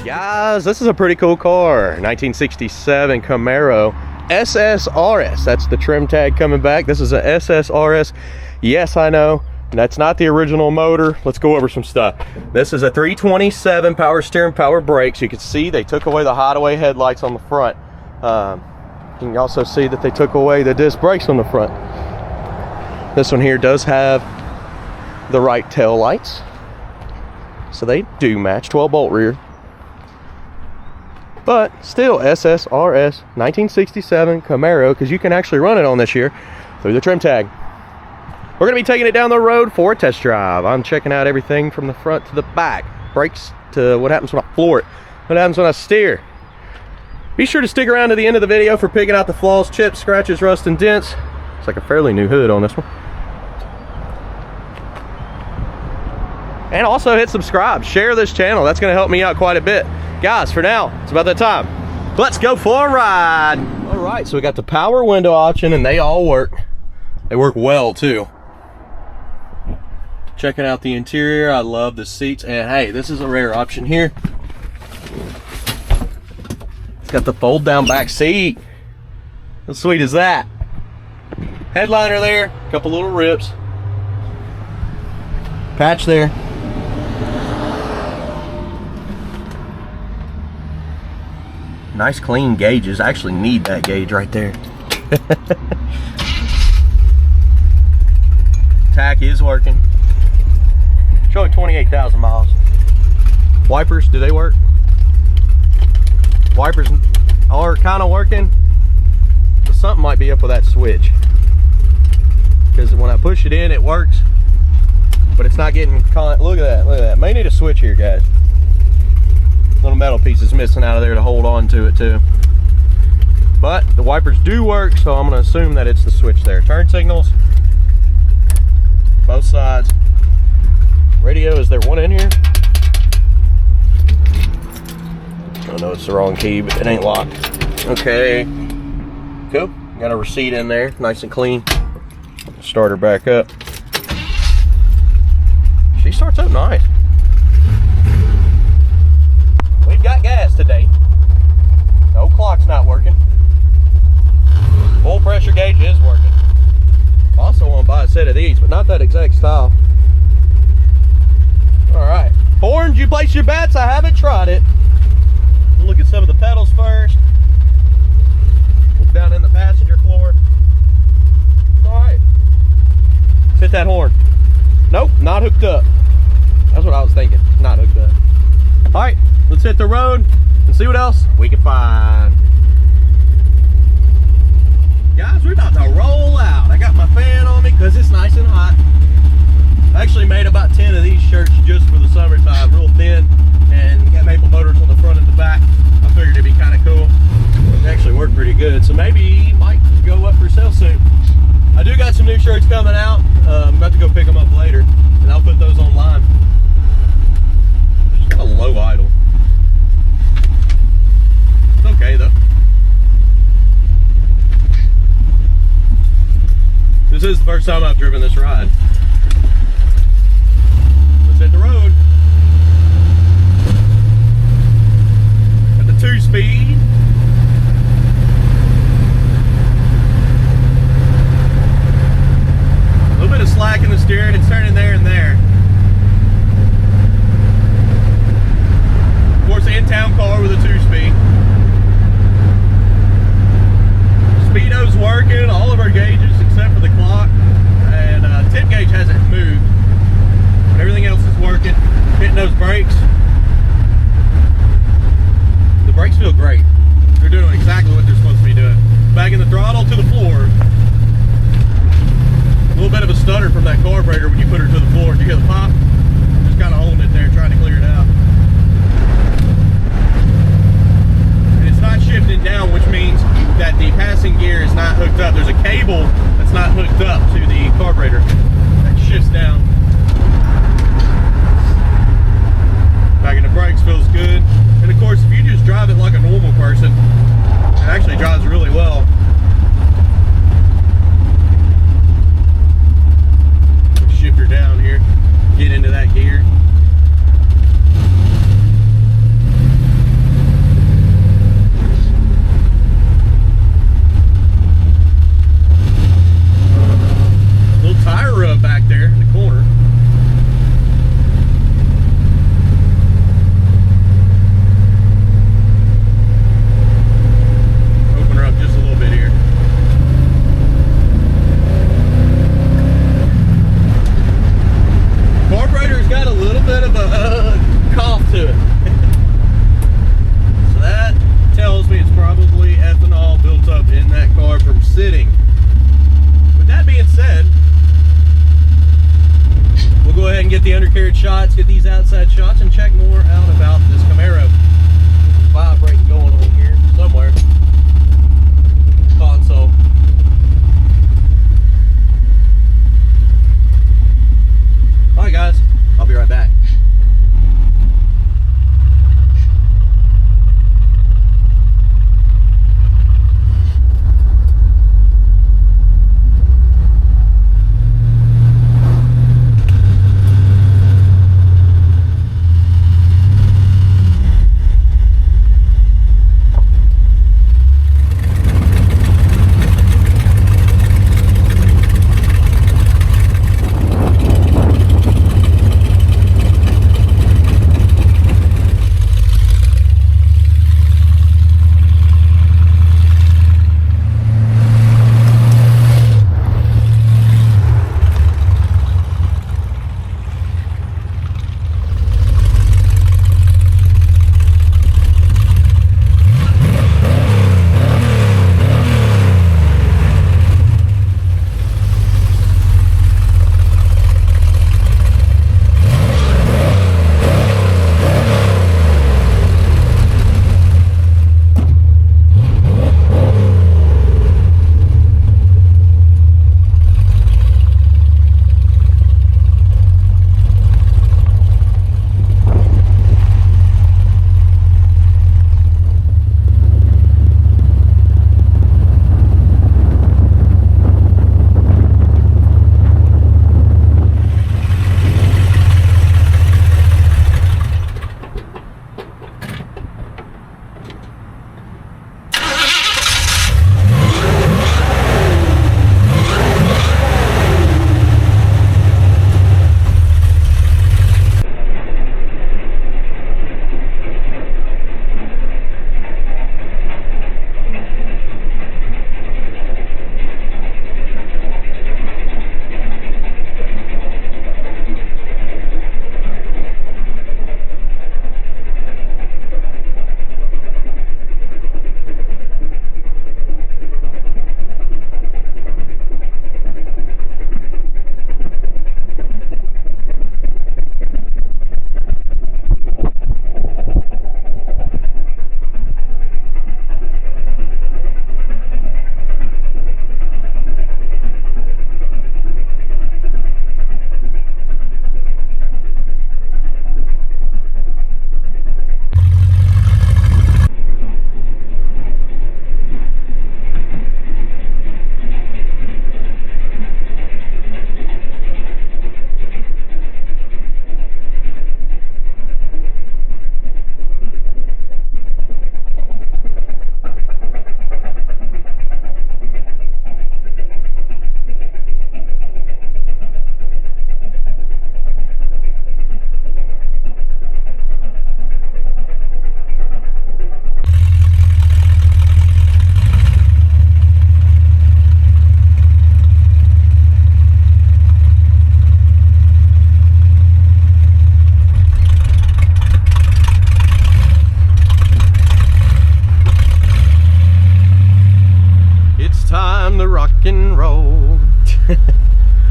Guys, this is a pretty cool car. 1967 Camaro SSRS. That's the trim tag coming back. This is a SSRS. Yes, I know. That's not the original motor. Let's go over some stuff. This is a 327 power steering, power brakes. You can see they took away the hideaway headlights on the front. You can also see that they took away the disc brakes on the front. This one here does have the right tail lights, so they do match. 12-bolt rear, but still SSRS 1967 Camaro, because you can actually run it on this year through the trim tag. We're going to be taking it down the road for a test drive. I'm checking out everything from the front to the back, brakes to what happens when I floor it, what happens when I steer. Be sure to stick around to the end of the video for picking out the flaws, chips, scratches, rust, and dents. It's like a fairly new hood on this one. And also hit subscribe, share this channel. That's going to help me out quite a bit. Guys, for now, it's about that time. Let's go for a ride. All right, so we got the power window option, and they all work. They work well too. Checking out the interior, I love the seats, and hey, this is a rare option here. It's got the fold down back seat. How sweet is that? Headliner there, a couple little rips. Patch there. Nice clean gauges. I actually need that gauge right there. Tack is working. Showing 28,000 miles. Wipers, do they work? Wipers are kind of working, but something might be up with that switch, because when I push it in, it works, but it's not getting caught. Look at that, look at that. May need a switch here, guys. Little metal piece is missing out of there to hold on to it too. But the wipers do work, so I'm going to assume that it's the switch there. Turn signals, both sides. Radio, is there one in here? Oh no, it's the wrong key, but it ain't locked. Okay, cool. Got a receipt in there, nice and clean. Start her back up. She starts up nice. We've got gas today. No clock's not working. Oil pressure gauge is working. Also want to buy a set of these, but not that exact style. All right, Orange, you place your bets. I haven't tried it. We'll look at some of the pedals first. Look down in the passenger floor. All right, let's hit that horn. Nope, not hooked up. That's what I was thinking, not hooked up. All right, let's hit the road and see what else we can find. Guys, we're about to roll out. I got my fan on me because it's nice and hot. I actually made about 10 of these shirts just for the summertime, real thin, and got maple motors on the front and the back. I figured it'd be kind of cool. They actually work pretty good, so maybe might go up for sale soon. I do got some new shirts coming out. I'm about to go pick them up later, and I'll put those online. Just got a low idle. It's okay though. This is the first time I've driven this ride. Let's hit the road. At the 2-speed. A little bit of slack in the steering. It's turning there and there. Of course, in-town car with a 2-speed. Speedo's working. All of our gauges except for the clock. And tip gauge hasn't moved. But everything else is working. Hitting those brakes. The brakes feel great. They're doing exactly what they're supposed to be doing. Bagging the throttle to the floor. A little bit of a stutter from that carburetor when you put her to the floor. Did you hear the pop? Just kind of holding it there, trying to clear it out. And it's not shifting down, which means that the passing gear is not hooked up. There's a cable that's not hooked up to the carburetor that shifts down. Bagging the brakes feels good. And of course, if you just drive it like a normal person, it actually drives really well. Shift her down here, get into that gear. undercarriage shots, get these outside shots, and check more out about this Camaro. Vibrating going on here somewhere. Console. Alright guys, I'll be right back.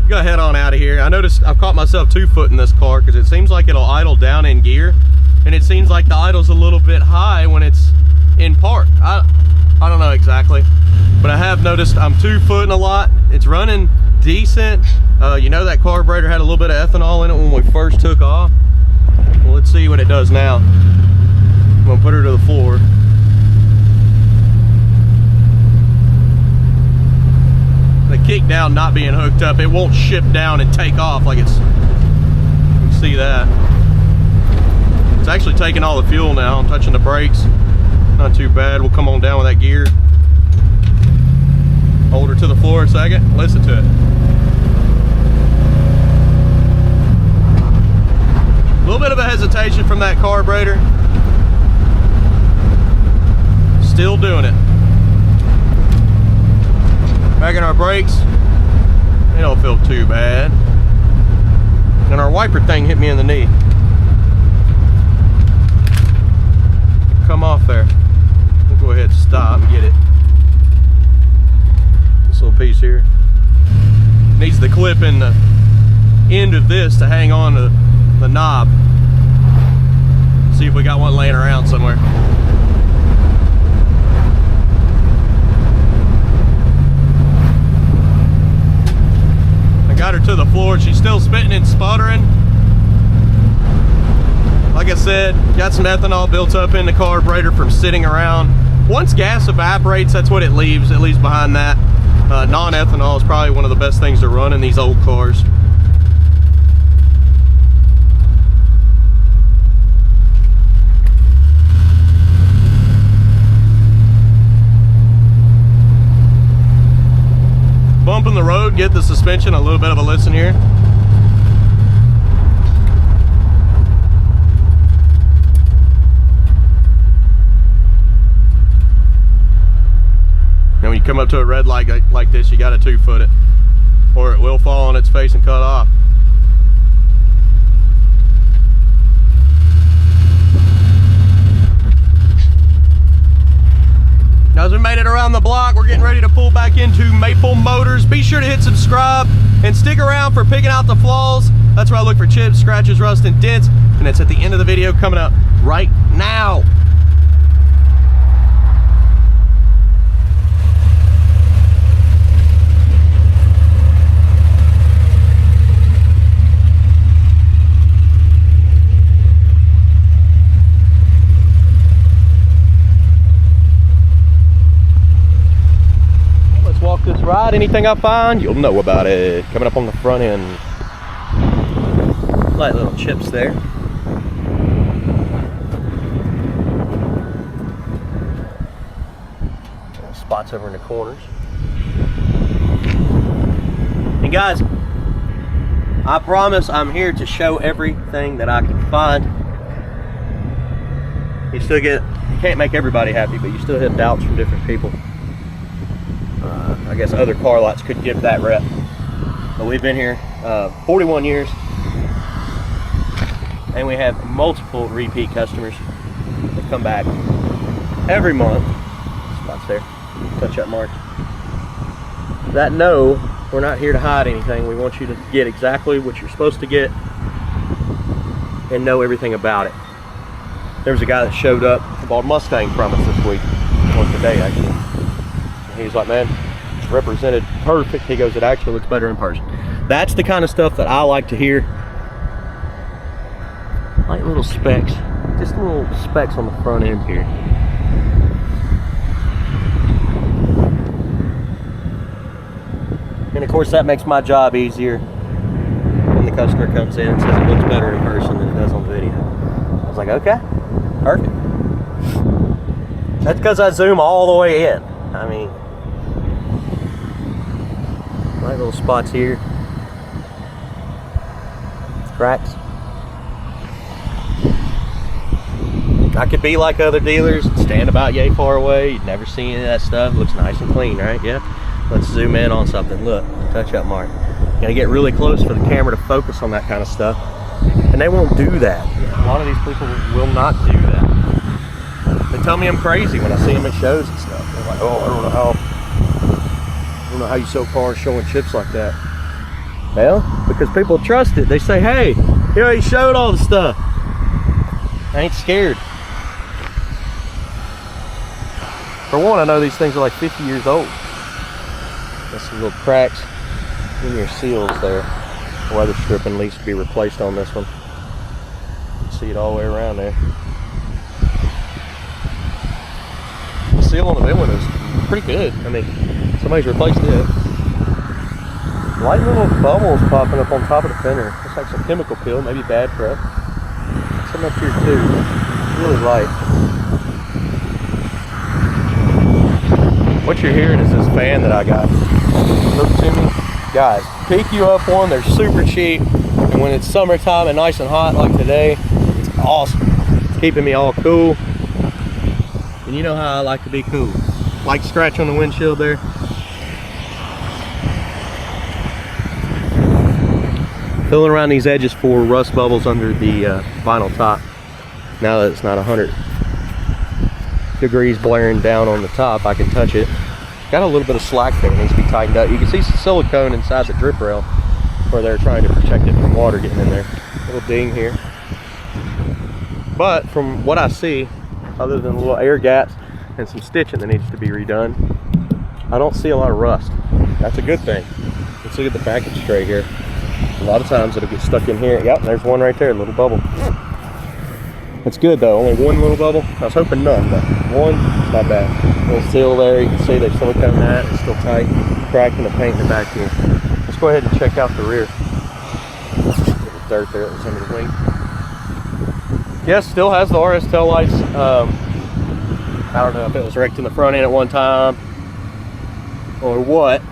Gonna head on out of here. I noticed I've caught myself 2-footing this car because it seems like it'll idle down in gear, and it seems like the idle's a little bit high when it's in park. I don't know exactly, but I have noticed I'm 2-footing a lot. It's running decent. You know, that carburetor had a little bit of ethanol in it when we first took off. Well, let's see what it does now. I'm gonna put her to the floor. The kick down not being hooked up, it won't shift down and take off like it's, you can see that. It's actually taking all the fuel now. I'm touching the brakes, not too bad. We'll come on down with that gear. Hold her to the floor a second, listen to it. A little bit of a hesitation from that carburetor. Still doing it. Back in our brakes, they don't feel too bad. And our wiper thing hit me in the knee. Come off there. We'll go ahead and stop and get it. This little piece here needs the clip in the end of this to hang on to the knob. See if we got one laying around somewhere. I got her to the floor. She's still spitting and sputtering. Like I said, got some ethanol built up in the carburetor from sitting around. Once gas evaporates, that's what it leaves. It leaves behind that. Non-ethanol is probably one of the best things to run in these old cars. Bumping the road, get the suspension a little bit of a listen here. And when you come up to a red light like this, you got to 2-foot it, or it will fall on its face and cut off. Now, as we made it around the block, we're getting ready to pull back into Maple Motors. Be sure to hit subscribe and stick around for picking out the flaws. That's where I look for chips, scratches, rust, and dents. And it's at the end of the video coming up right now. Walk this ride. Anything I find, you'll know about it. Coming up on the front end. Light little chips there. Spots over in the corners. And guys, I promise I'm here to show everything that I can find. You can't make everybody happy, but you still have doubts from different people. I guess other car lots could give that rep. But we've been here 41 years. And we have multiple repeat customers that come back every month. Spots there. Touch up mark. That no, we're not here to hide anything. We want you to get exactly what you're supposed to get and know everything about it. There was a guy that showed up, bought a Mustang from us this week. Well, today actually. And he was like, man, represented perfect. He goes, it actually looks better in person. That's the kind of stuff that I like to hear. Like little specks, just little specks on the front end here. And of course that makes my job easier when the customer comes in and says it looks better in person than it does on video. I was like, okay, perfect. That's because I zoom all the way in. I mean, right little spots here, cracks. I could be like other dealers and stand about yay far away. You'd never see any of that stuff. It looks nice and clean, right? Yeah. Let's zoom in on something. Look, touch up mark. Gotta get really close for the camera to focus on that kind of stuff. And they won't do that. A lot of these people will not do that. They tell me I'm crazy when I see them at shows and stuff. They're like, oh, I don't know how you sell cars showing chips like that. Well, because people trust it. They say, hey, you already showed all the stuff. I ain't scared. For one, I know these things are like 50 years old. There's some little cracks in your seals there. The weather stripping needs to be replaced on this one. You can see it all the way around there. The seal on the mid one is pretty good. I mean, somebody's replaced it. Light little bubbles popping up on top of the fender. Looks like some chemical peel, maybe bad prep. Some up here too. Really light. What you're hearing is this fan that I got hooked to me. Guys, pick you up one. They're super cheap, and when it's summertime and nice and hot like today, it's awesome. It's keeping me all cool. And you know how I like to be cool. Like scratch on the windshield there. Filling around these edges for rust bubbles under the vinyl top. Now that it's not 100 degrees blaring down on the top, I can touch it. Got a little bit of slack there, it needs to be tightened up. You can see some silicone inside the drip rail where they're trying to protect it from water getting in there. Little ding here. But from what I see, other than a little air gaps and some stitching that needs to be redone, I don't see a lot of rust. That's a good thing. Let's look at the package tray here. A lot of times it'll get stuck in here. Yep, there's one right there, a little bubble. That's good though, only one little bubble. I was hoping none, but one, not bad. Little seal there, you can see they silicone that, it's still tight. Crack in the paint in the back here. Let's go ahead and check out the rear. Little dirt there that was under the wing. Yes, still has the RS tail lights. I don't know if it was wrecked in the front end at one time or what,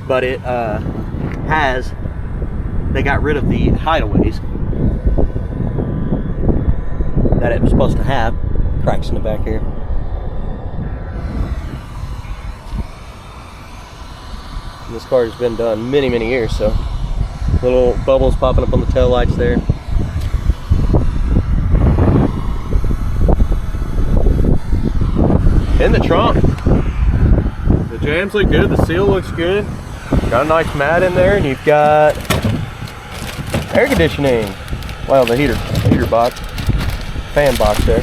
but it they got rid of the hideaways that it was supposed to have. Cracks in the back here. And this car has been done many, many years, so little bubbles popping up on the tail lights there. In the trunk, the jams look good, the seal looks good. Got a nice mat in there, and you've got air conditioning. Well, the heater box, fan box there.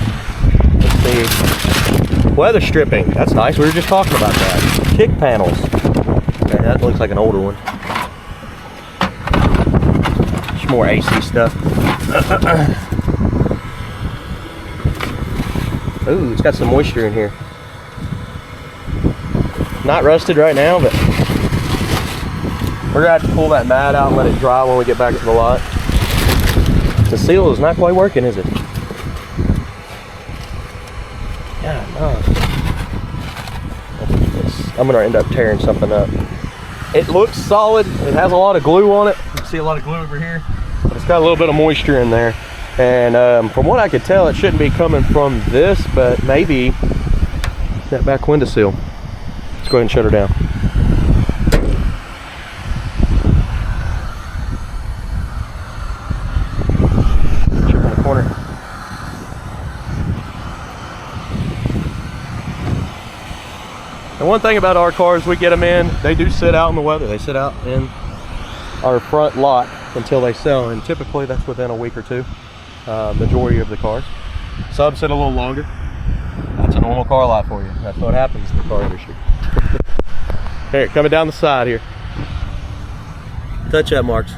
Let's see. Weather stripping, that's nice. We were just talking about that. Kick panels. Okay, that looks like an older one. Just more AC stuff. Ooh, it's got some moisture in here. Not rusted right now, but we're gonna have to pull that mat out and let it dry when we get back to the lot. The seal is not quite working, is it? Yeah, no. I'm gonna end up tearing something up. It looks solid. It has a lot of glue on it. You can see a lot of glue over here, but it's got a little bit of moisture in there. And from what I could tell, it shouldn't be coming from this, but maybe that back window seal. Let's go ahead and shut her down. Chip in the corner. And one thing about our cars, we get them in, they do sit out in the weather. They sit out in our front lot until they sell, and typically that's within a week or two. Majority of the cars. Some sit a little longer. That's a normal car lot for you. That's what happens in the car industry. Here, coming down the side here. Touch-up marks.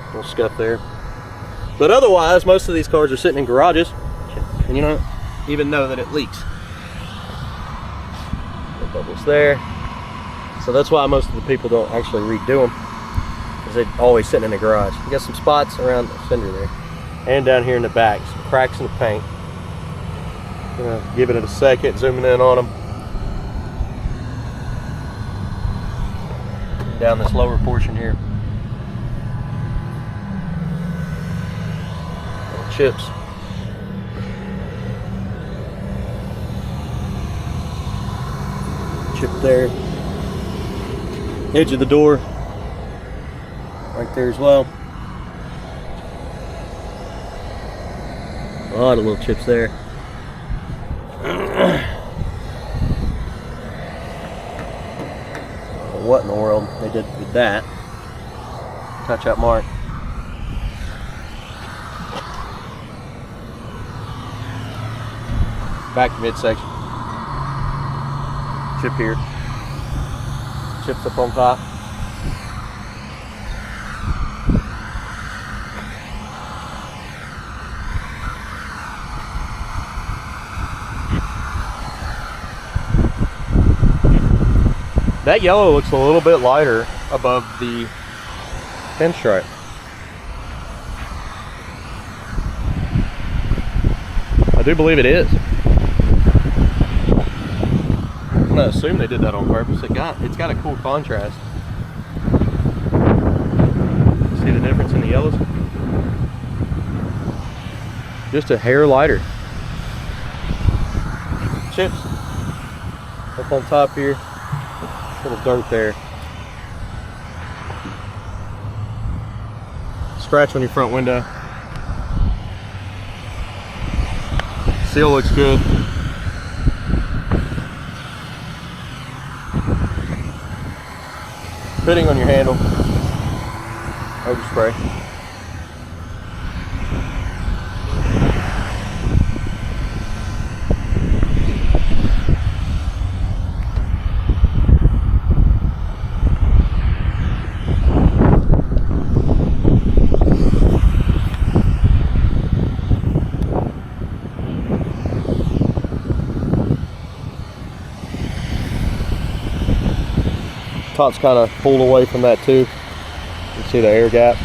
Little scuff there. But otherwise, most of these cars are sitting in garages, and you don't even know that it leaks. No bubbles there. So that's why most of the people don't actually redo them, because they're always sitting in the garage. You got some spots around the fender there, and down here in the back, some cracks in the paint. Gonna give it a second, zooming in on them. Down this lower portion here. Little chips. Chip there. Edge of the door. Right there as well. A lot of little chips there. What in the world they did with that? Touch-up mark. Back midsection. Chip here. Chips up on top. That yellow looks a little bit lighter above the pinstripe. I do believe it is. I'm gonna assume they did that on purpose. It's got a cool contrast. See the difference in the yellows? Just a hair lighter. Chips up on top here. Little dirt there. Scratch on your front window. Seal looks good. Fitting on your handle. Overspray. Top's kind of pulled away from that too. You can see the air gap.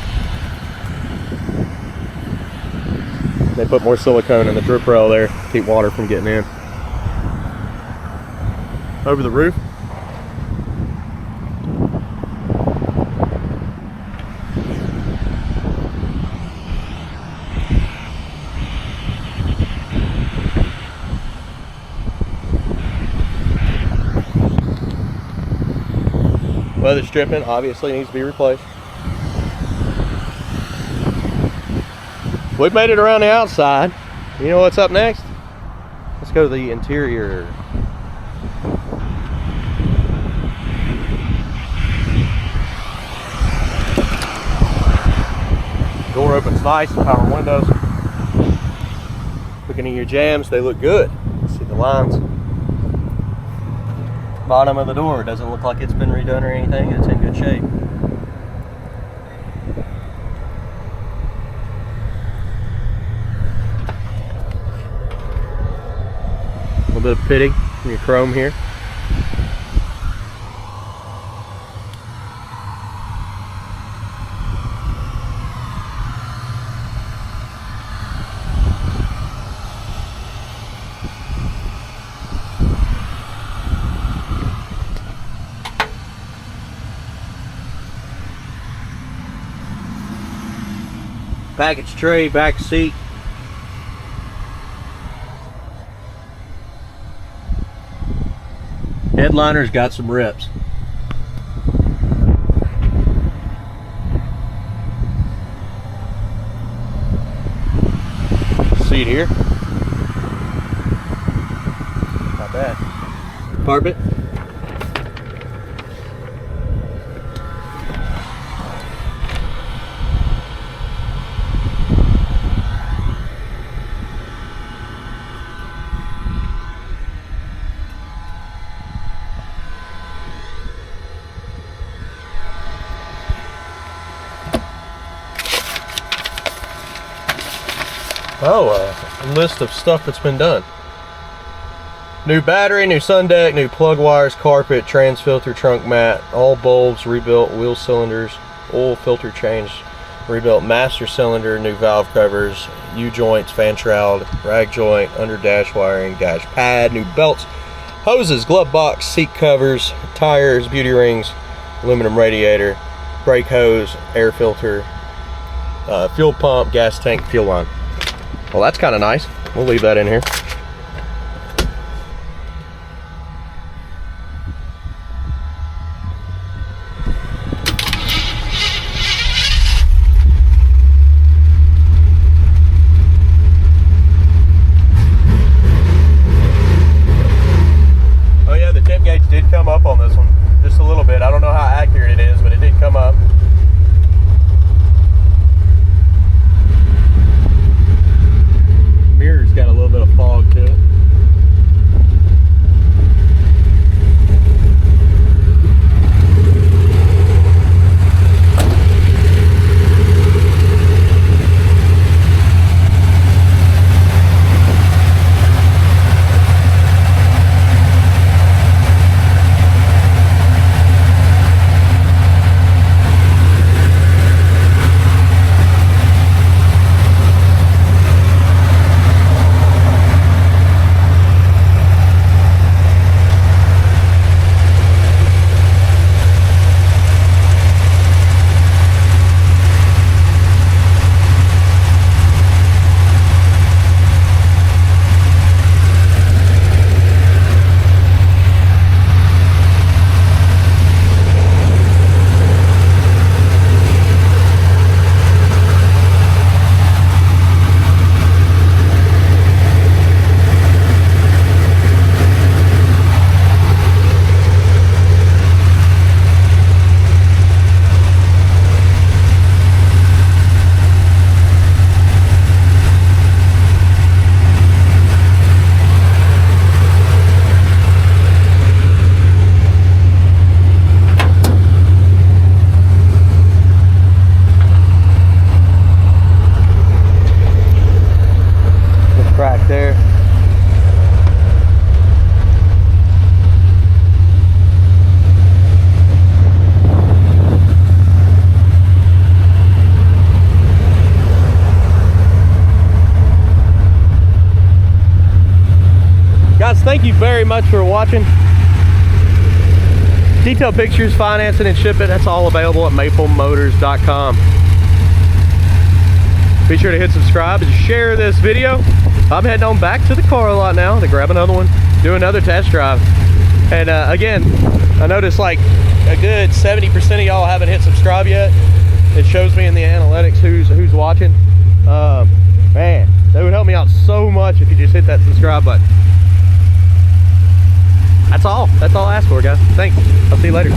They put more silicone in the drip rail there to keep water from getting in. Over the roof. Weather stripping obviously needs to be replaced. We've made it around the outside. You know what's up next? Let's go to the interior. Door opens nice, power windows. Looking at your jams, they look good. See the lines. Bottom of the door doesn't look like it's been redone or anything. It's in good shape. A little bit of pitting in your chrome here. Package tray, back seat. Headliner's got some rips. Seat here. Not bad. Carpet. A list of stuff that's been done. New battery, new sun deck, new plug wires, carpet, trans filter, trunk mat, all bulbs rebuilt, wheel cylinders, oil filter changed, rebuilt master cylinder, new valve covers, U-joints, fan shroud, rag joint, under dash wiring, dash pad, new belts, hoses, glove box, seat covers, tires, beauty rings, aluminum radiator, brake hose, air filter, fuel pump, gas tank, fuel line. Well, that's kind of nice. We'll leave that in here. Oh yeah, the tip gauge did come up on this one. Just a little bit. I don't know how accurate it is, but it did come up. Mirror's got a little bit of fog too. thank you very much for watching. Detailed pictures, financing, and shipping, that's all available at maplemotors.com. Be sure to hit subscribe and share this video. I'm heading on back to the car lot now to grab another one, do another test drive. And again, I noticed like a good 70% of y'all haven't hit subscribe yet. It shows me in the analytics who's watching. Man, that would help me out so much if you just hit that subscribe button. That's all I ask for, guys. Thanks. I'll see you later.